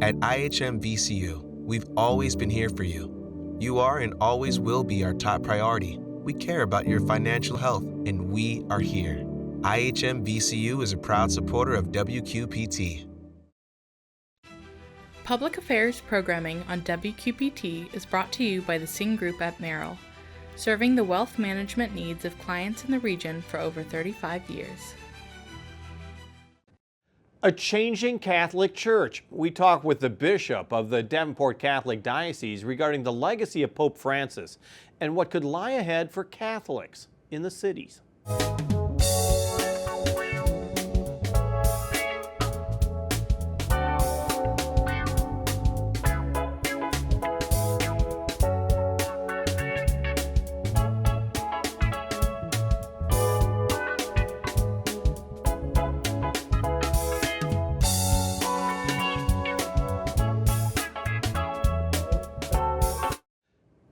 At IHM VCU, we've always been here for you. You are and always will be our top priority. We care about your financial health, and we are here. IHM VCU is a proud supporter of WQPT. Public Affairs programming on WQPT is brought to you by the Sing Group at Merrill, serving the wealth management needs of clients in the region for over 35 years. A changing Catholic Church. We talk with the Bishop of the Davenport Catholic Diocese regarding the legacy of Pope Francis and what could lie ahead for Catholics in the cities.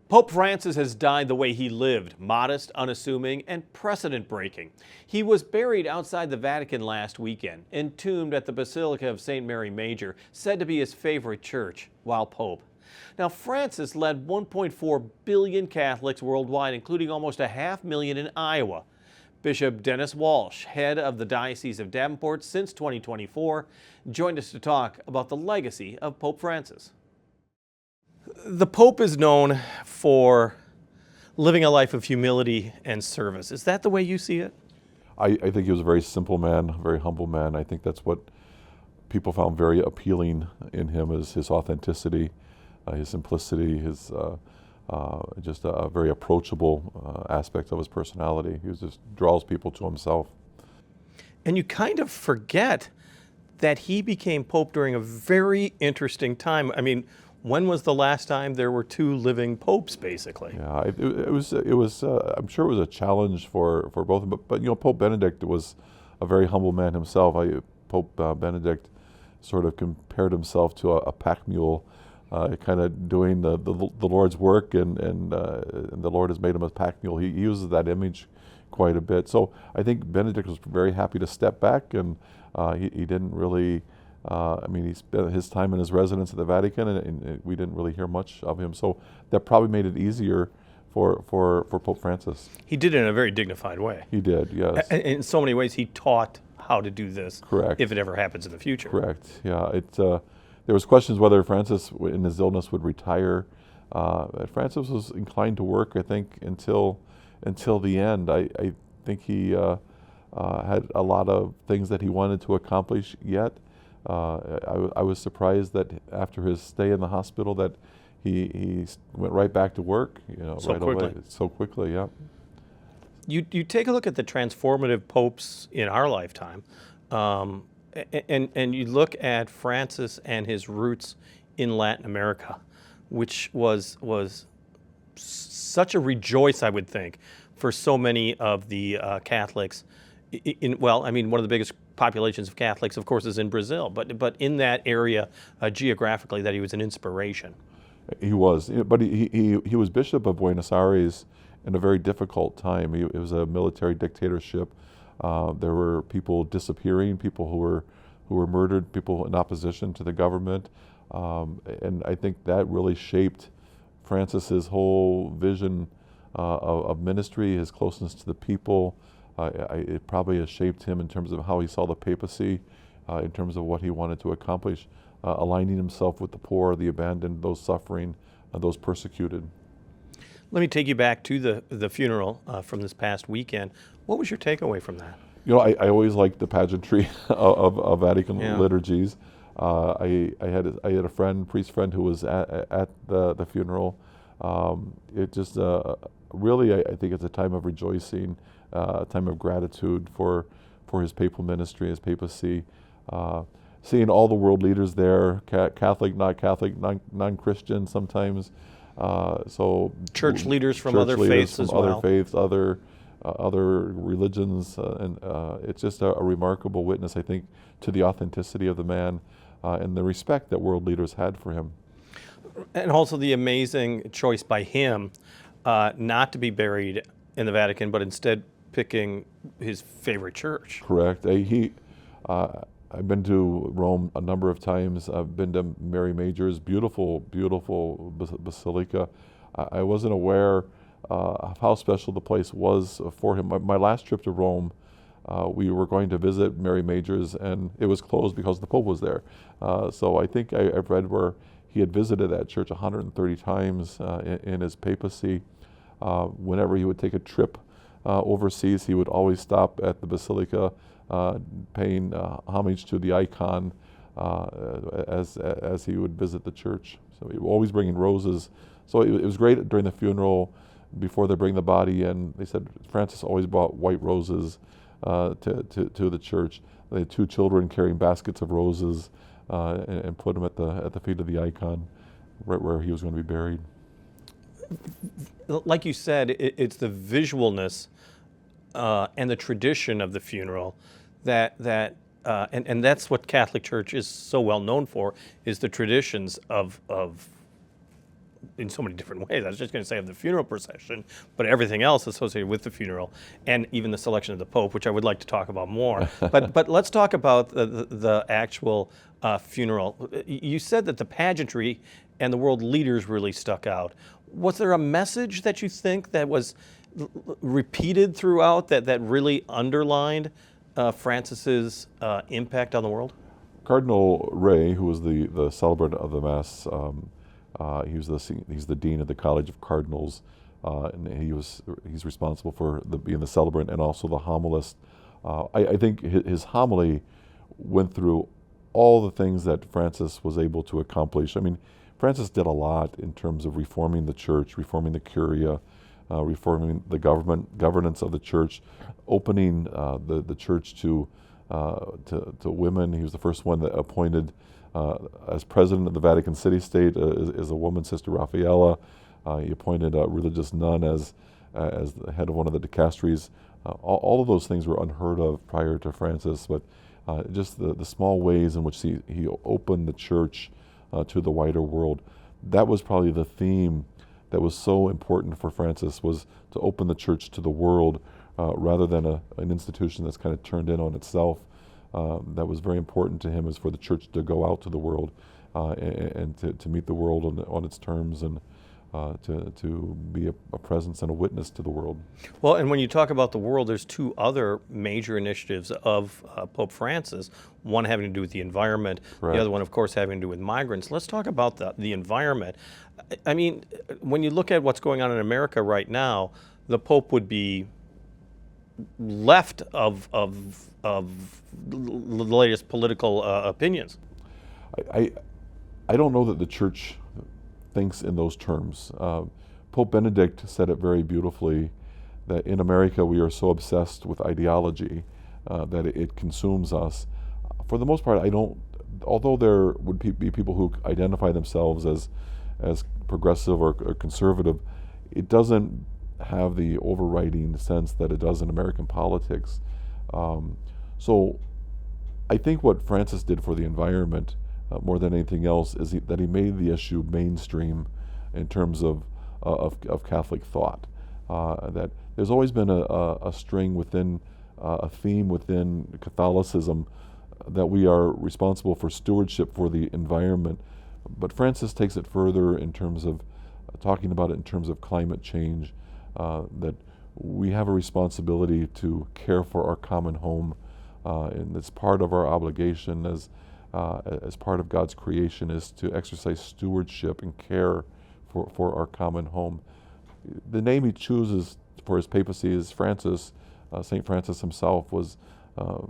Pope Francis has died the way he lived, modest, unassuming, and precedent-breaking. He was buried outside the Vatican last weekend, entombed at the Basilica of St. Mary Major, said to be his favorite church while Pope. Now, Francis led 1.4 billion Catholics worldwide, including almost 500,000 in Iowa. Bishop Dennis Walsh, head of the Diocese of Davenport since 2024, joined us to talk about the legacy of Pope Francis. The Pope is known for living a life of humility and service. Is that the way you see it? I think he was a very simple man, a very humble man. I think that's what people found very appealing in him, is his authenticity, his simplicity, his just a very approachable aspect of his personality. He just draws people to himself. And you kind of forget that he became Pope during a very interesting time. I mean, when was the last time there were two living popes, basically? Yeah, it was. I'm sure it was a challenge for both of them. But you know, Pope Benedict was a very humble man himself. Pope Benedict sort of compared himself to a pack mule, kind of doing the Lord's work, and the Lord has made him a pack mule. He uses that image quite a bit. So I think Benedict was very happy to step back, and he didn't really. I mean, he spent his time in his residence at the Vatican, and we didn't really hear much of him. So that probably made it easier for Pope Francis. He did it in a very dignified way. He did, yes. In so many ways, he taught how to do this. Correct. If it ever happens in the future. Correct. Yeah. There was questions whether Francis, in his illness, would retire. Francis was inclined to work, I think, until the end. I think he had a lot of things that he wanted to accomplish yet. I was surprised that after his stay in the hospital that he went right back to work, so right quickly. away. So quickly, yeah. You take a look at the transformative popes in our lifetime, and you look at Francis and his roots in Latin America, which was such a rejoice, I would think, for so many of the Catholics. One of the biggest populations of Catholics, of course, is in Brazil, but in that area geographically, that he was an inspiration. He was, but he was Bishop of Buenos Aires in a very difficult time. It was a military dictatorship. There were people disappearing, people who were murdered, people in opposition to the government, and I think that really shaped Francis's whole vision of ministry, his closeness to the people. It probably has shaped him in terms of how he saw the papacy, in terms of what he wanted to accomplish, aligning himself with the poor, the abandoned, those suffering, those persecuted. Let me take you back to the funeral from this past weekend. What was your takeaway from that? I always liked the pageantry of Vatican liturgies. I had a priest friend who was at the funeral. It just really, I think it's a time of rejoicing, a time of gratitude for his papal ministry, his papacy. Seeing all the world leaders there, Catholic, non-Christian sometimes. So church leaders from other faiths as well. Other faiths, other religions, and it's just a remarkable witness, I think, to the authenticity of the man and the respect that world leaders had for him. And also the amazing choice by him not to be buried in the Vatican, but instead picking his favorite church. Correct. I've been to Rome a number of times. I've been to Mary Major's beautiful, beautiful basilica. I wasn't aware of how special the place was for him. My last trip to Rome, we were going to visit Mary Major's, and it was closed because the Pope was there. So I think I've read where he had visited that church 130 times in his papacy. Whenever he would take a trip overseas, he would always stop at the basilica, paying homage to the icon as he would visit the church. So he was always bringing roses. So it was great during the funeral. Before they bring the body in, they said Francis always brought white roses to the church. They had 2 children carrying baskets of roses and put them at the feet of the icon, right where he was going to be buried. Like you said, it's the visualness and the tradition of the funeral and that's what Catholic Church is so well known for, is the traditions of in so many different ways. I was just going to say of the funeral procession, but everything else associated with the funeral, and even the selection of the Pope, which I would like to talk about more. But let's talk about the actual funeral. You said that the pageantry and the world leaders really stuck out. Was there a message that you think that was repeated throughout that really underlined Francis's impact on the world? Cardinal Ray, who was the celebrant of the Mass, he's the dean of the College of Cardinals, and he's responsible for being the celebrant and also the homilist. I think his homily went through all the things that Francis was able to accomplish. I mean, Francis did a lot in terms of reforming the church, reforming the curia, reforming the governance of the church, opening the church to women. He was the first one that appointed as president of the Vatican City State is a woman, Sister Raffaella. He appointed a religious nun as the head of one of the dicasteries. All of those things were unheard of prior to Francis, but just the small ways in which he opened the church to the wider world. That was probably the theme that was so important for Francis, was to open the church to the world rather than an institution that's kind of turned in on itself. That was very important to him, is for the church to go out to the world and to meet the world on its terms, and to be a presence and a witness to the world. Well, and when you talk about the world, there's 2 other major initiatives of Pope Francis, one having to do with the environment, Correct. The other one, of course, having to do with migrants. Let's talk about the environment. I mean, when you look at what's going on in America right now, the Pope would be left of the latest political opinions. I don't know that the church thinks in those terms. Pope Benedict said it very beautifully, that in America we are so obsessed with ideology that it consumes us. For the most part, although there would be people who identify themselves as progressive or conservative, it doesn't have the overriding sense that it does in American politics. So I think what Francis did for the environment, more than anything else, is that he made the issue mainstream in terms of Catholic thought. That there's always been a string within, a theme within Catholicism, that we are responsible for stewardship for the environment. But Francis takes it further in terms of talking about it in terms of climate change, that we have a responsibility to care for our common home, and it's part of our obligation as part of God's creation, is to exercise stewardship and care for our common home. The name he chooses for his papacy is Francis. St. Francis himself was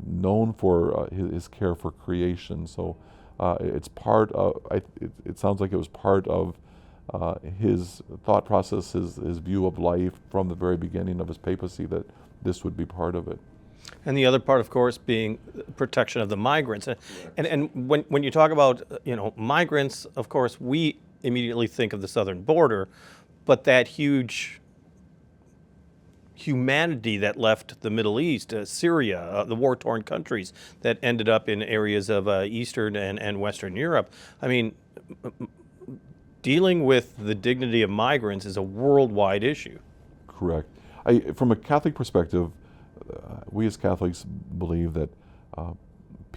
known for his care for creation. So it's part of, it sounds like it was part of his thought process, his view of life from the very beginning of his papacy, that this would be part of it. And the other part, of course, being protection of the migrants. And when you talk about migrants, of course, we immediately think of the southern border, but that huge humanity that left the Middle East, Syria, the war-torn countries that ended up in areas of Eastern and Western Europe. I mean, dealing with the dignity of migrants is a worldwide issue. Correct. From a Catholic perspective, we as Catholics believe that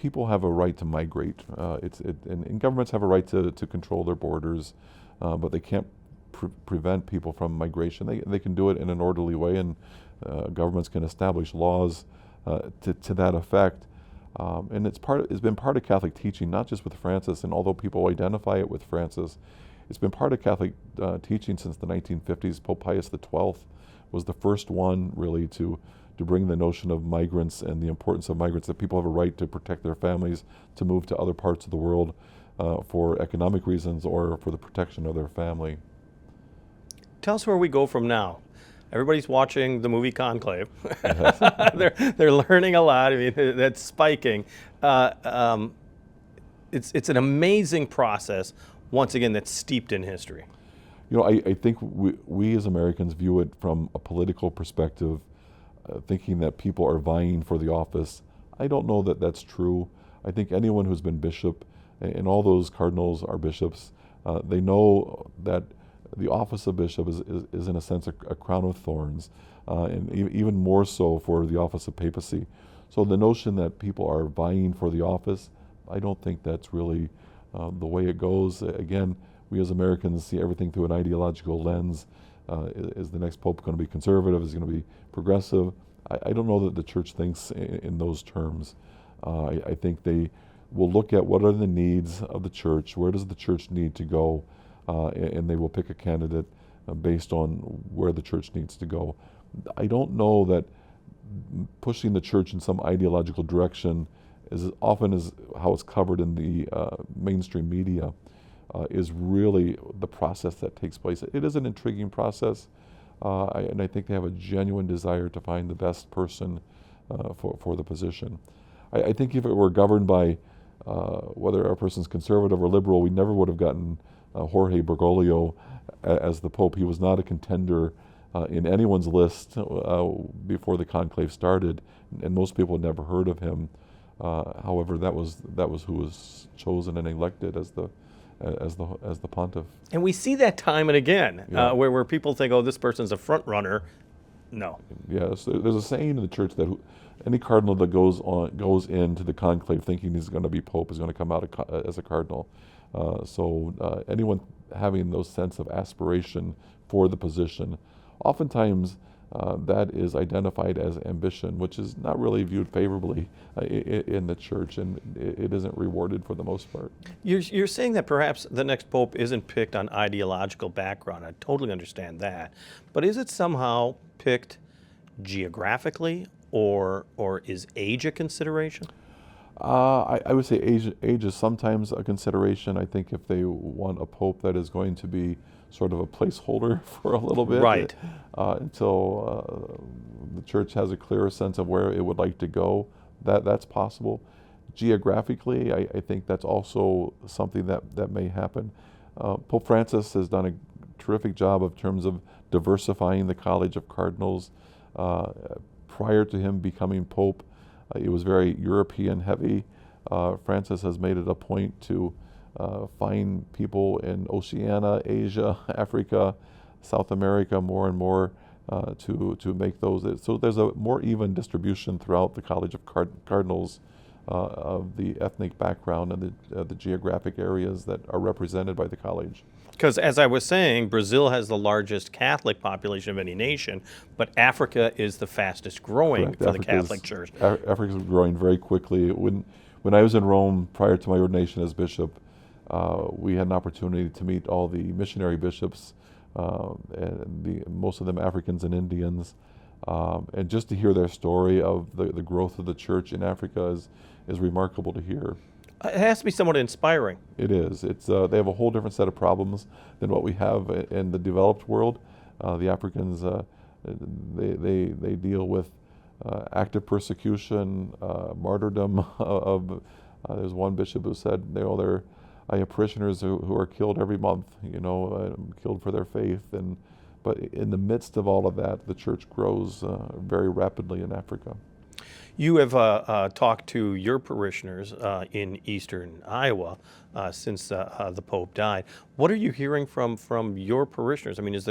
people have a right to migrate. And governments have a right to control their borders, but they can't prevent people from migration. They can do it in an orderly way, and governments can establish laws to that effect. And it's been part of Catholic teaching, not just with Francis. And although people identify it with Francis, it's been part of Catholic teaching since the 1950s. Pope Pius XII was the first one really to bring the notion of migrants and the importance of migrants, that people have a right to protect their families, to move to other parts of the world for economic reasons or for the protection of their family. Tell us where we go from now. Everybody's watching the movie Conclave. They're learning a lot. I mean, that's spiking. It's an amazing process, once again, that's steeped in history. You know, I think we as Americans view it from a political perspective, thinking that people are vying for the office. I don't know that that's true. I think anyone who's been bishop, and all those cardinals are bishops, they know that the office of bishop is in a sense a crown of thorns, and even more so for the office of papacy. So the notion that people are vying for the office, I don't think that's really the way it goes. Again, we as Americans see everything through an ideological lens. Is the next pope going to be conservative? Is he going to be progressive? I don't know that the church thinks in those terms. I think they will look at what are the needs of the church, where does the church need to go, and they will pick a candidate based on where the church needs to go. I don't know that pushing the church in some ideological direction, as often as how it's covered in the mainstream media, is really the process that takes place. It is an intriguing process, and I think they have a genuine desire to find the best person for the position. I think if it were governed by whether a person's conservative or liberal, we never would have gotten Jorge Bergoglio as the Pope. He was not a contender in anyone's list before the conclave started, and most people had never heard of him. However, that was who was chosen and elected as the pontiff. And we see that time and again, where people think, oh, this person's a front runner. No. Yes, there's a saying in the church that any cardinal that goes into the conclave thinking he's going to be pope is going to come out as a cardinal. So anyone having those sense of aspiration for the position, oftentimes that is identified as ambition, which is not really viewed favorably in the church, and it isn't rewarded for the most part. You're saying that perhaps the next pope isn't picked on ideological background. I totally understand that. But is it somehow picked geographically, or is age a consideration? I would say age is sometimes a consideration. I think if they want a pope that is going to be sort of a placeholder for a little bit, right, until the church has a clearer sense of where it would like to go, that's possible. Geographically, I think that's also something that may happen. Pope Francis has done a terrific job in terms of diversifying the College of Cardinals. Prior to him becoming pope, it was very European heavy. Francis has made it a point to find people in Oceania, Asia, Africa, South America more and more to make those. So there's a more even distribution throughout the College of Cardinals of the ethnic background and the geographic areas that are represented by the college. Because as I was saying, Brazil has the largest Catholic population of any nation, but Africa is the fastest growing for the Catholic Church. Africa is growing very quickly. When I was in Rome prior to my ordination as bishop, we had an opportunity to meet all the missionary bishops, and most of them Africans and Indians, and just to hear their story of the growth of the church in Africa is remarkable to hear. It has to be somewhat inspiring. It is. They have a whole different set of problems than what we have in the developed world. The Africans, they deal with active persecution, martyrdom. There's one bishop who said, I have parishioners who are killed every month, killed for their faith. But in the midst of all of that, the church grows very rapidly in Africa. You have talked to your parishioners in eastern Iowa since the Pope died. What are you hearing from your parishioners? I mean, is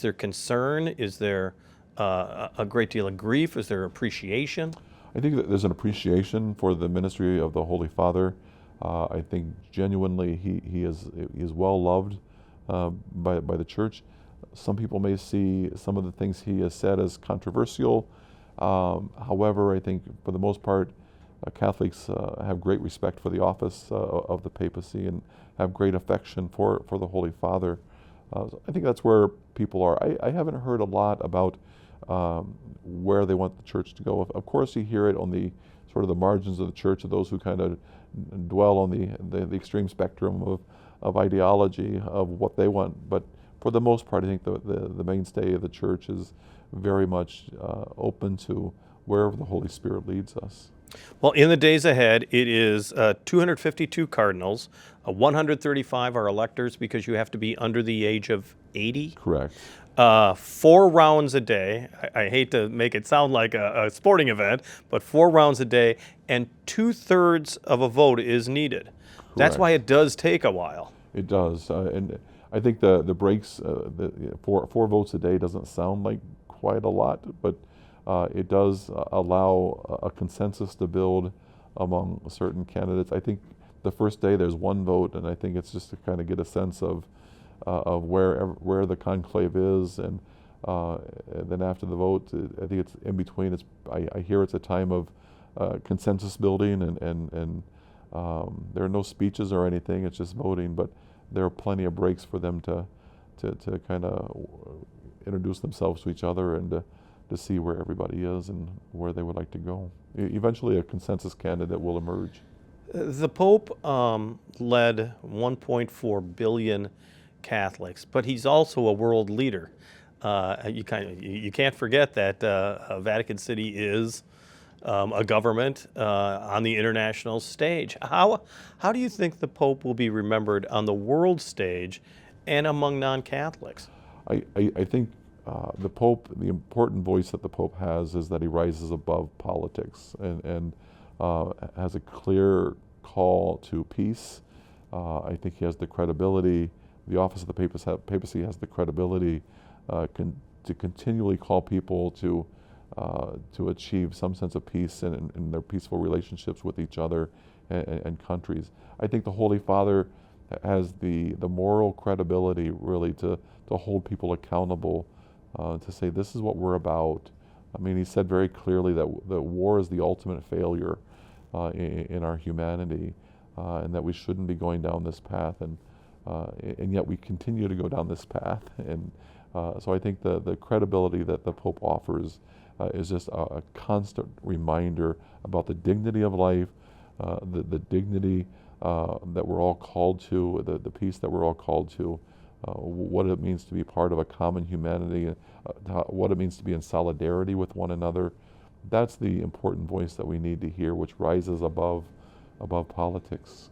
there concern? Is there a great deal of grief? Is there appreciation? I think that there's an appreciation for the ministry of the Holy Father. I think genuinely he is well loved by the Church. Some people may see some of the things he has said as controversial. However, I think for the most part, Catholics have great respect for the office of the papacy and have great affection for the Holy Father. So I think that's where people are. I haven't heard a lot about where they want the Church to go. Of course, you hear it on the sort of the margins of the Church, of those who kind of dwell on the extreme spectrum of ideology of what they want. But for the most part, I think the mainstay of the Church is very much open to wherever the Holy Spirit leads us. Well, in the days ahead, it is 252 cardinals. 135 are electors because you have to be under the age of 80. Correct. 4 rounds a day. I hate to make it sound like a sporting event, but 4 rounds a day, and 2/3 of a vote is needed. Correct. That's why it does take a while. It does, and I think the breaks, four votes a day doesn't sound like quite a lot, but it does allow a consensus to build among certain candidates. I think the first day there's 1 vote, and I think it's just to kind of get a sense of where the conclave is, and then after the vote, I think it's in between. I hear it's a time of consensus building, and there are no speeches or anything. It's just voting, but there are plenty of breaks for them to kind of introduce themselves to each other and to see where everybody is and where they would like to go. Eventually, a consensus candidate will emerge. The Pope led 1.4 billion Catholics, but he's also a world leader. You can't forget that Vatican City is a government on the international stage. How do you think the Pope will be remembered on the world stage and among non-Catholics? I think the Pope, the important voice that the Pope has is that he rises above politics and has a clear call to peace. I think he has the credibility. The office of the papacy has the credibility to continually call people to achieve some sense of peace in their peaceful relationships with each other and countries. I think the Holy Father has the moral credibility really to hold people accountable, to say this is what we're about. I mean, he said very clearly that war is the ultimate failure in our humanity, and that we shouldn't be going down this path, and yet we continue to go down this path. And so I think the credibility that the Pope offers is just a constant reminder about the dignity of life, the dignity that we're all called to, the peace that we're all called to, what it means to be part of a common humanity, what it means to be in solidarity with one another. That's the important voice that we need to hear, which rises above politics.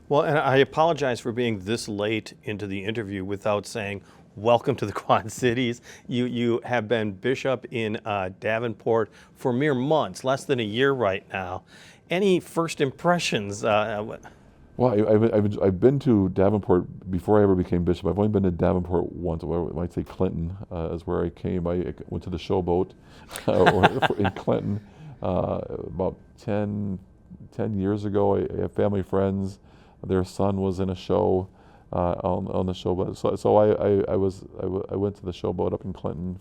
Well, and I apologize for being this late into the interview without saying welcome to the Quad Cities. You have been bishop in Davenport for mere months, less than a year right now. Any first impressions? Well, I've been to Davenport before I ever became bishop. I've only been to Davenport once. I might say Clinton is where I came. I went to the showboat in Clinton about 10 years ago. I have family friends. Their son was in a show on the showboat. So I went to the showboat up in Clinton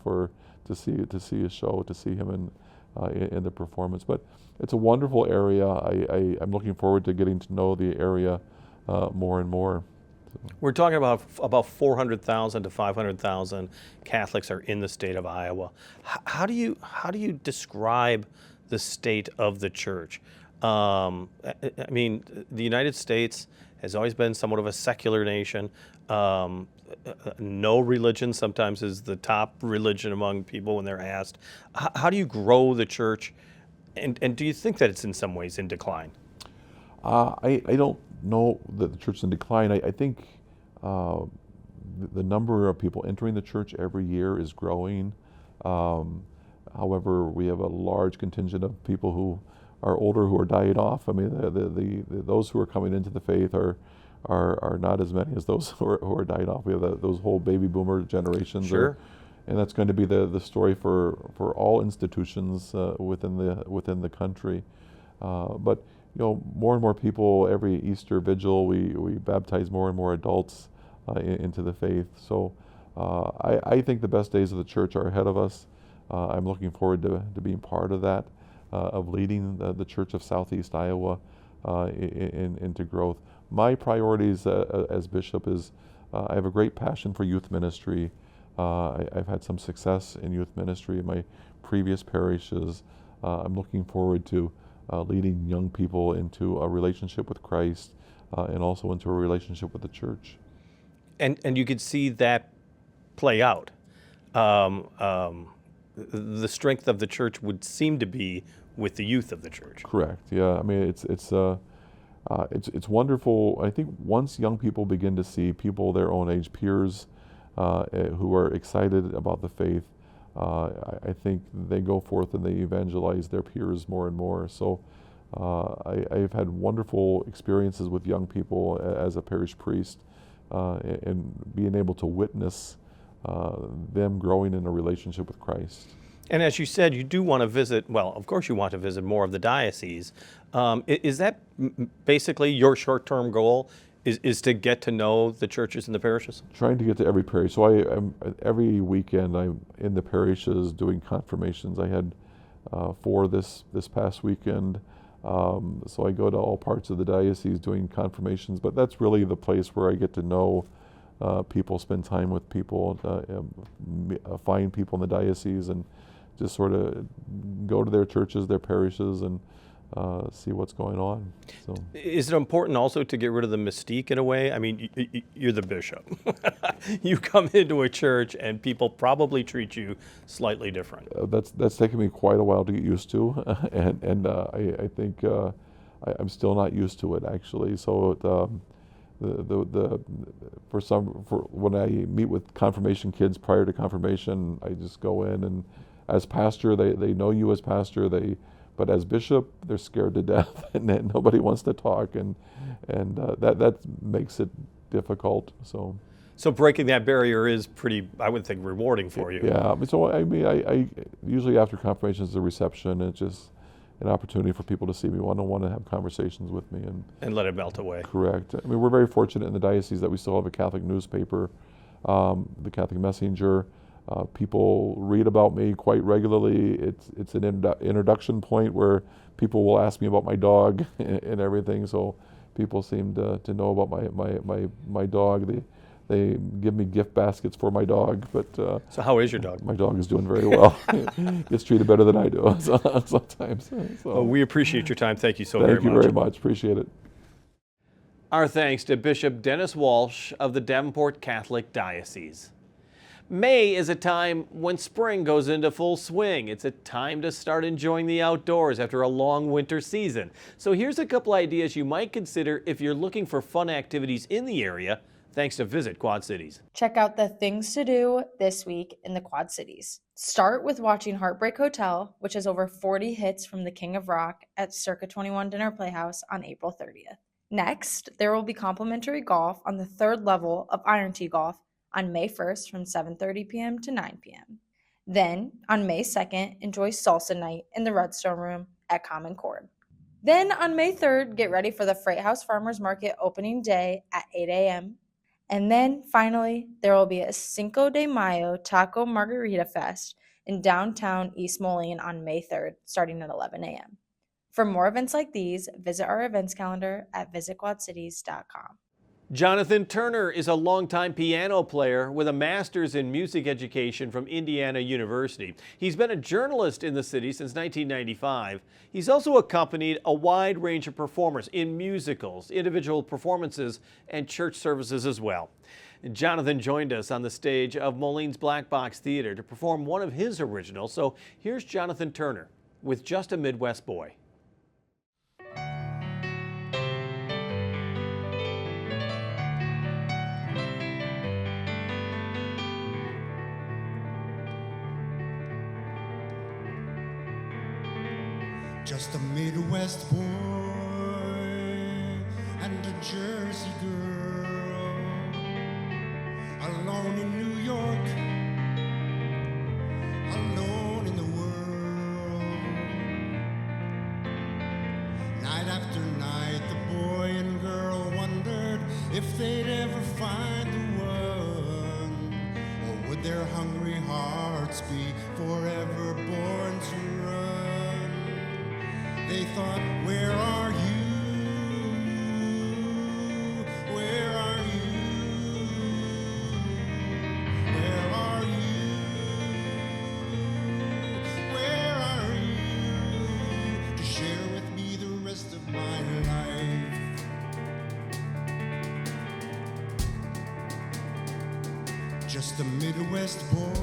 to see a show, to see him in the performance. But it's a wonderful area. I'm looking forward to getting to know the area more and more. We're talking about 400,000 to 500,000 Catholics are in the state of Iowa. How do you describe the state of the Church? I mean, the United States has always been somewhat of a secular nation. No religion sometimes is the top religion among people when they're asked. How do you grow the Church, and do you think that it's in some ways in decline? I don't know that the Church is in decline. I think the number of people entering the Church every year is growing. However, we have a large contingent of people who are older, who are dying off. I mean, those who are coming into the faith are not as many as those who are dying off. We have those whole baby boomer generations. Sure. and that's going to be the story for all institutions within the country. But more and more people every Easter Vigil, we baptize more and more adults into the faith. So I think the best days of the church are ahead of us. I'm looking forward to being part of that, of leading the Church of Southeast Iowa into growth. My priorities as bishop is I have a great passion for youth ministry. I've had some success in youth ministry in my previous parishes. I'm looking forward to leading young people into a relationship with Christ and also into a relationship with the church. And you could see that play out. The strength of the church would seem to be with the youth of the church. Correct. Yeah. I mean, it's wonderful. I think once young people begin to see people their own age, peers, who are excited about the faith, I think they go forth and they evangelize their peers more and more. So I've had wonderful experiences with young people as a parish priest, and being able to witness them growing in a relationship with Christ. And as you said, you do want to visit, well, of course you want to visit more of the diocese. Is that basically your short-term goal, is to get to know the churches and the parishes? Trying to get to every parish. So every weekend I'm in the parishes doing confirmations. I had 4 this past weekend. So I go to all parts of the diocese doing confirmations, but that's really the place where I get to know people, spend time with people, find people in the diocese, and just sort of go to their churches, their parishes, and see what's going on. So, is it important also to get rid of the mystique in a way? I mean, you're the bishop. You come into a church and people probably treat you slightly different. That's taken me quite a while to get used to, and I think I'm still not used to it actually. So for when I meet with confirmation kids prior to confirmation, I just go in, and as pastor, they know you as pastor, but as bishop, they're scared to death, and nobody wants to talk, and that makes it difficult. So breaking that barrier is pretty, I would think, rewarding for you. Yeah. So I mean, I usually after confirmation is a reception. It's just an opportunity for people to see me, want to have conversations with me, and let it melt away. Correct. I mean, we're very fortunate in the diocese that we still have a Catholic newspaper, the Catholic Messenger. People read about me quite regularly. It's an introduction point where people will ask me about my dog and everything. So people seem to know about my dog. They give me gift baskets for my dog. But so how is your dog? My dog is doing very well. Gets treated better than I do sometimes. So. Well, we appreciate your time. Thank you so very much. Thank you very much. Appreciate it. Our thanks to Bishop Dennis Walsh of the Davenport Catholic Diocese. May is a time when spring goes into full swing. It's a time to start enjoying the outdoors after a long winter season. So here's a couple ideas you might consider if you're looking for fun activities in the area, thanks to Visit Quad Cities. Check out the things to do this week in the Quad Cities. Start with watching Heartbreak Hotel, which has over 40 hits from the King of Rock at Circa 21 Dinner Playhouse on April 30th. Next, there will be complimentary golf on the 3rd level of Iron Tee Golf on May 1st from 7:30 p.m. to 9 p.m. Then, on May 2nd, enjoy Salsa Night in the Redstone Room at Common Chord. Then, on May 3rd, get ready for the Freight House Farmers Market opening day at 8 a.m. And then, finally, there will be a Cinco de Mayo Taco Margarita Fest in downtown East Moline on May 3rd, starting at 11 a.m. For more events like these, visit our events calendar at visitquadcities.com. Jonathan Turner is a longtime piano player with a master's in music education from Indiana University. He's been a journalist in the city since 1995. He's also accompanied a wide range of performers in musicals, individual performances, and church services as well. Jonathan joined us on the stage of Moline's Black Box Theater to perform one of his originals. So here's Jonathan Turner with Just a Midwest Boy. Just a Midwest boy and a Jersey girl, alone in New York if they'd ever find the one, or would their hungry hearts be forever born to run? They thought, where are you? Where are you? Where are you? Where are you? To share with me the rest of my life. Just a Midwest boy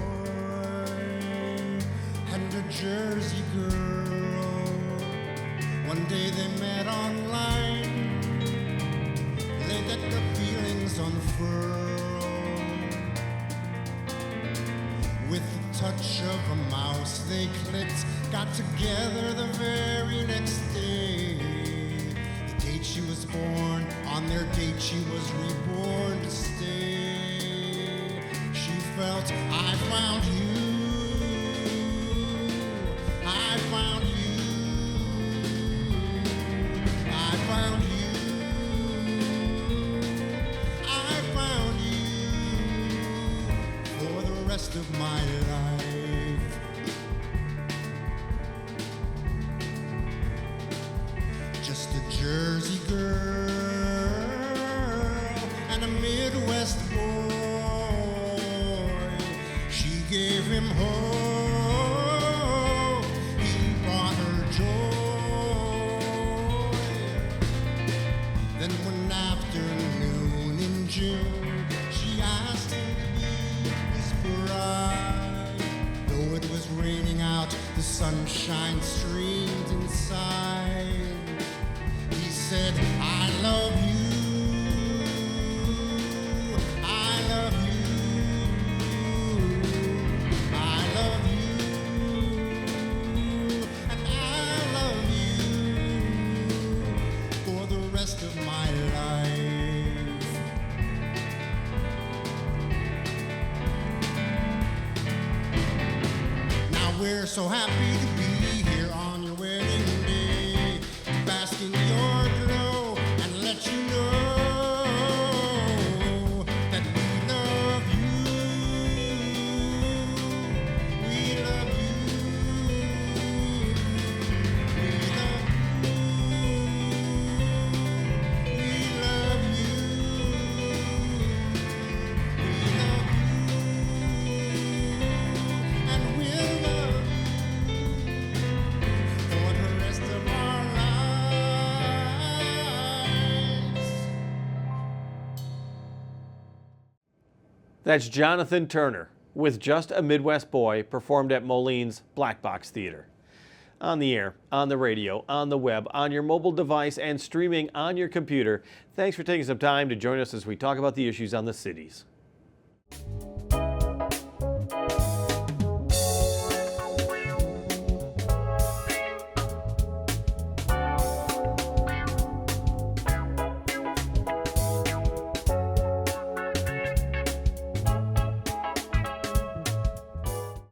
and a Jersey girl. One day they met online. They let their feelings unfurl. With the touch of a mouse they clicked, got together the very next day. The date she was born, on their date she was reborn to stay. She felt, I found you, I found you, I found you, I found you for the rest of my life. Just a Jersey girl and a Midwest boy. She gave him hope, he brought her joy. Then one afternoon in June, she asked him to be his bride. Though it was raining out, the sunshine streamed inside. He said, I love you, I love you, I love you, and I love you for the rest of my life. Now we're so happy to be here on your wedding day, to bask in your glow and let you know that we love you. We love you. We love you. We love you. We love you. And we'll love you for the rest of our lives. That's Jonathan Turner with Just a Midwest Boy, performed at Moline's Black Box Theater. On the air, on the radio, on the web, on your mobile device, and streaming on your computer. Thanks for taking some time to join us as we talk about the issues on the cities.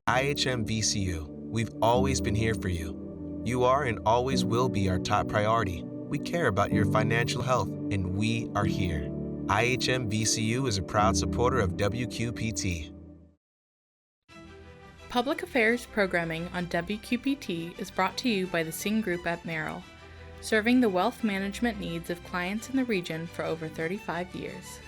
IHM VCU, we've always been here for you. You are and always will be our top priority. We care about your financial health, and we are here. IHM VCU is a proud supporter of WQPT. Public Affairs programming on WQPT is brought to you by the Singh Group at Merrill, serving the wealth management needs of clients in the region for over 35 years.